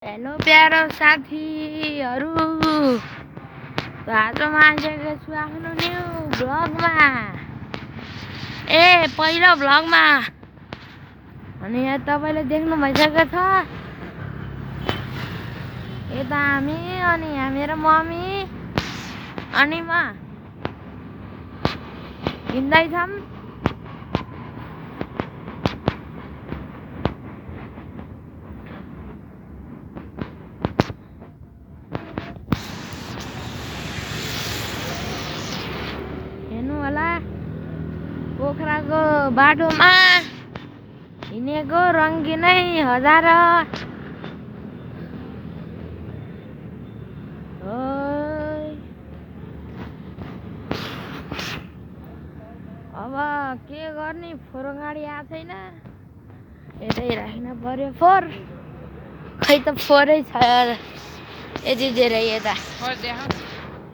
Hello प्यारो साथीहरू, आज म आइसकेको छु आफ्नो न्यू भ्लगमा। पहिलो भ्लगमा। अनि यहाँ तपाईँले देख्नु भइसकेको छ, यता हामी अनि यहाँ मेरो मम्मी अनि म हिँड्दैछौँ। हेर्नु होला, पोखराको बाटोमा हिँडेको रङ्गिनै हजार। अब के गर्ने, फोहोर गाडी आएको छैन, यतै राख्न पर्यो फोहोर। खै त फोहोरै छ यति धेरै, यता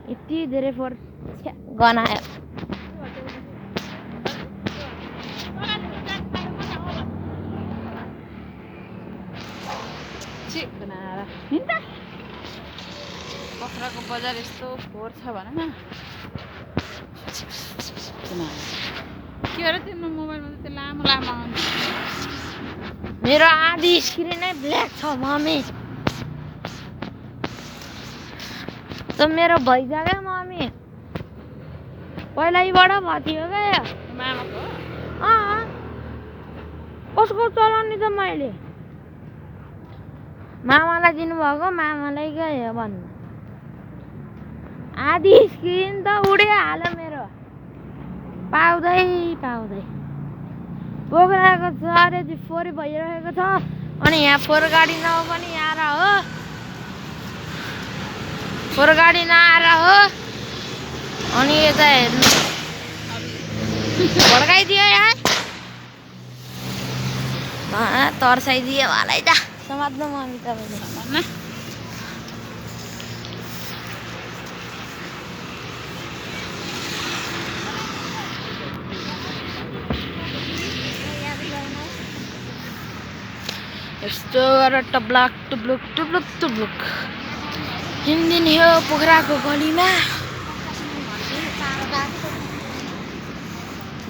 यति धेरै फोहोर गनायो। पोखराको बजार यस्तो फोहोर छ भन न। के हो र तिम्रो मोबाइलमा त त्यो लामो लामो आउँछ? मेरो आधी स्क्रिन नै ब्ल्याक छ मम्मी। त मेरो भइसक्यो मम्मी, पहिल्यैबाट भयो क्या। मामाको कसको चलाउने त मैले मामालाई दिनुभएको, मामालाई गयो भन्नु। आधी स्क्रिन त उडिहाल्यो मेरो, पाउँदै पाउँदै। पोखराको सहर यति फोहोर भइरहेको छ, अनि यहाँ फोहोर गाडी नआउ पनि आएर हो, फोहोर गाडी नआएर हो। अनि यता हेर्नु, भड्काइदियो यार, तर्साइदियो मलाई त। समात्नु मम्मी तपाईँले समात्न। यस्तो गरेर टब्लक टुब्लुक टुब्लुक टुब्लुक हिँडिदिने हो पोखराको गलीमा।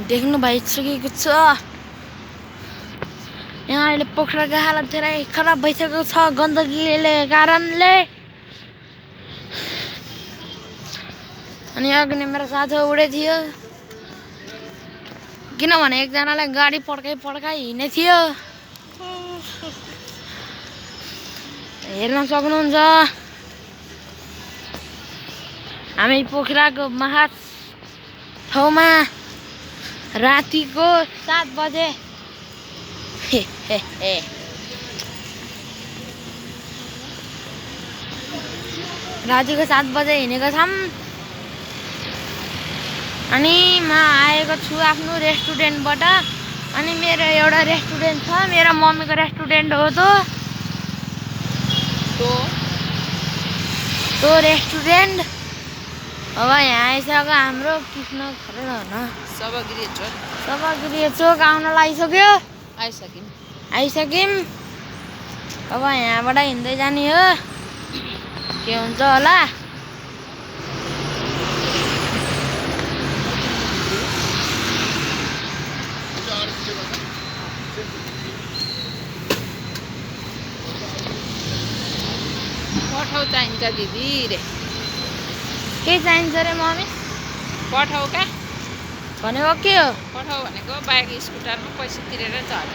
देख्नु भइसकेको छ, यहाँ अहिले पोखराको हालत धेरै खराब भइसकेको छ गन्दगीले कारणले। अनि अघि नै मेरो साथी उडे थियो, किनभने एकजनालाई गाडी पड्काइ हिँडेको थियो। हेर्न सक्नुहुन्छ, हामी पोखराको महान ठाउँमा रातिको 7 बजे रातिको 7 बजे हिँडेको छौँ। अनि म आएको छु आफ्नो रेस्टुरेन्टबाट। अनि मेरो एउटा रेस्टुरेन्ट छ, मेरो मम्मीको रेस्टुरेन्ट हो तो रेस्टुरेन्ट। अब यहाँ आइसक्यो हाम्रो कृष्ण सबगिरी चोक आउन लागिसक्यो। आइसक्यौँ। अब यहाँबाट हिँड्दै जाने हो, के हुन्छ होला। पठाउ चाहिन्छ दिदी रे। के चाहिन्छ रे मम्मी? पठाउ क्या भनेको के हो? पठाउ भनेको बाइक स्कुटरमा पैसा तिरेर चढ।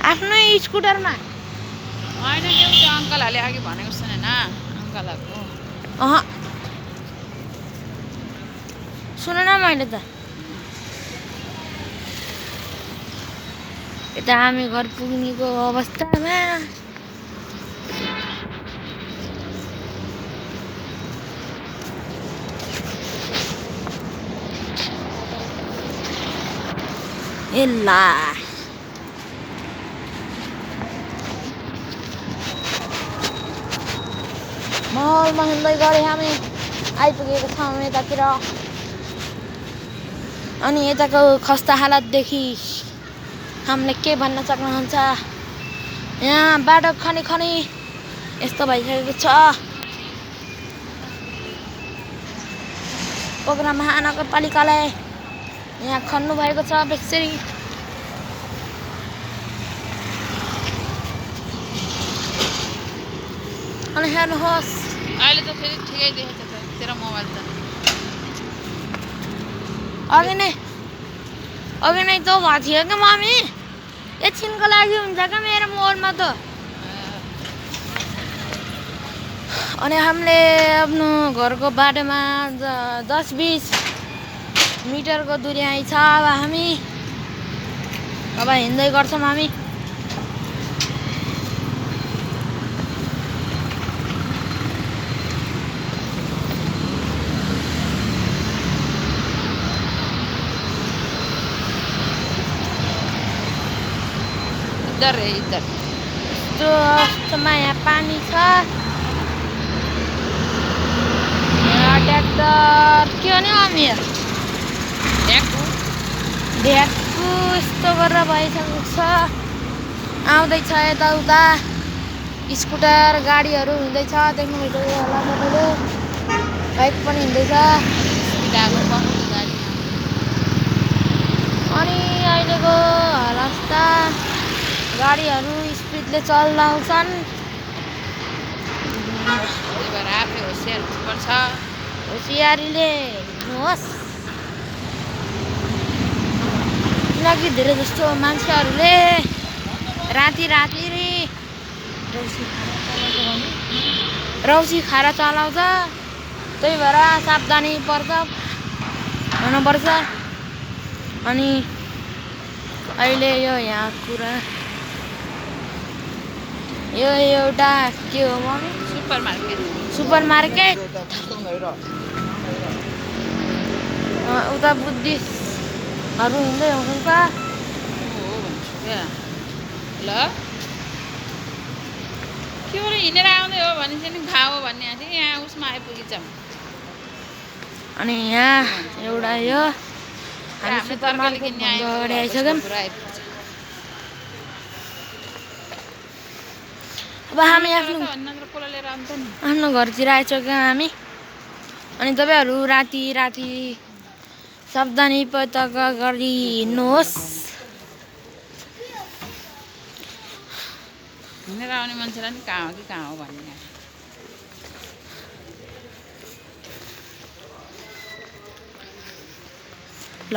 आफ्नै स्कुटरमा? होइन, त्यो अङ्कलहरूले अघि भनेको सुनेन, अङ्कलहरूको। सुन न मैले त। यता हामी घर पुग्नेको अवस्थामा। एल्ला महलमा हिँड्दै गरे हामी आइपुगेको छौँ यतातिर। अनि यताको खस्ता हालतदेखि हामीले के भन्न सक्नुहुन्छ। यहाँ बाटो खनी खनी यस्तो भइसकेको छ। पोखरा महानगरपालिकाले यहाँ खन्नु भएको छ बेसरी। अनि हेर्नुहोस् अहिले त फेरि ठिकै देखेछ त तेरो मोबाइल त। अघि नै त भएको थियो क्या मम्मी। एकछिनको लागि हुन्छ क्या मेरो मोडमा त। अनि हामीले आफ्नो घरको बाटोमा 10-20 मिटरको दुरी छ। अब हिँड्दै गर्छौँ हामी। इधर यस्तोमा यहाँ पानी छ। यहाँ ट्र्याक्टर के हो नि मम्मी? ढ्याक्कु यस्तो गरेर भइसकेको छ। आउँदैछ यताउता स्कुटर गाडीहरू हिँड्दैछ। देख्नु भइसक्यो होला तपाईँले। बाइक पनि हिँड्दैछ। अनि अहिलेको अवस्था गाडीहरू स्पिडले चलाउँछन्। होसियारीले हिँड्नुहोस्। किनकि धेरै जस्तो मान्छेहरूले राति रौसी खाएर चलाउँछ। त्यही भएर सावधानी हुनुपर्छ। अनि अहिले यो यहाँ कुरा यो एउटा के हो मम्मी? सुपरमार्केट। उता बुद्धिस्टहरू हिँड्दै हुनुहुन्छ। ल के हो हिँडेर आउँदै हो भने चाहिँ खाऊ भन्ने थियो। यहाँ उसमा आइपुगिन्छौँ। अनि यहाँ एउटा यो हामी सुपरमार्केट अगाडि आइसक्यौँ। अब हामी आफ्नो घरतिर आइसक्यौँ हामी। अनि तपाईँहरू राति सावधानी पतक गरी हिँड्नुहोस्। हिँडेर आउने मान्छेलाई नि कहाँ हो भन्ने। ल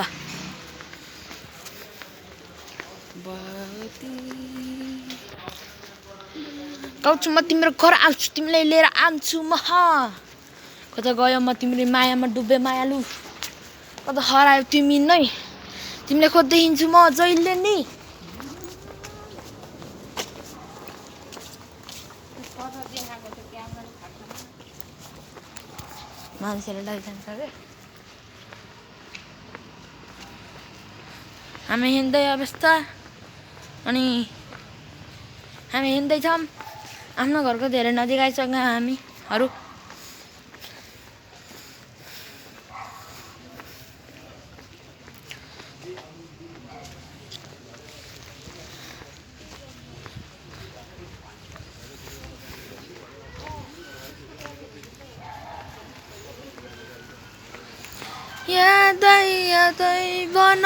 काउँछु म तिम्रो घर आउँछु। तिमीलाई लिएर आउँछु म। कता गयो म तिम्रो मायामा डुबे मायालु। कता हरायो तिमी नै। तिमीलाई खोज्दै हिँड्छु म जहिले नि। मान्छेले लैजान्छ के। हामी हिँड्दै अवस्था। अनि हामी हिँड्दैछौँ। आफ्नो घरको धेरै नजिक आइसक्यौँ हामीहरू। यादै बन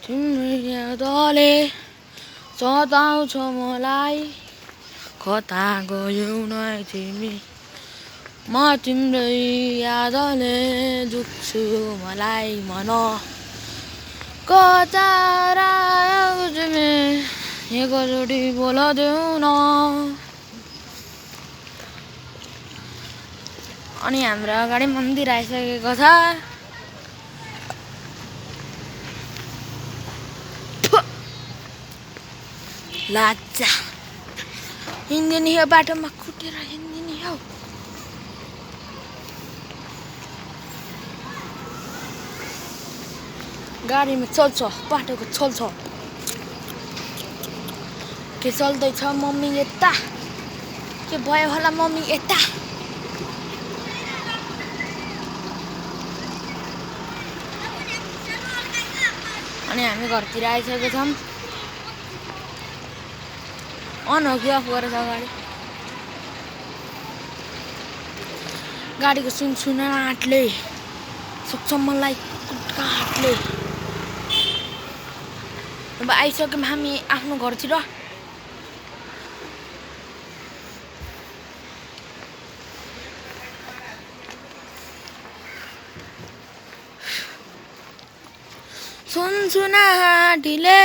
तिम्रो यादले सताउँछ मलाई। कता गयौ न तिमी म तिम्रै यादले दुख्छु मलाई मन। कता आयो तिमी एकचोटि बोलादेऊ न। अनि हाम्रो अगाडि मन्दिर आइसकेको छ। लाजा हिँड्दिने हो बाटोमा कुटेर हिँड्दिने हो। गाडीमा चल्छ बाटोको चल्छ। के चल्दैछ मम्मी यता? के भयो होला मम्मी यता? अनि अनि हामी घरतिर आइसकेको छौँ। अन हो कि अफ गरेछ गाडी? गाडीको सिन सुनेर आँटले सक्छ मलाई कुटका हातले। अब आइसक्यौँ हामी आफ्नो घरतिर। सुनसुना ढिले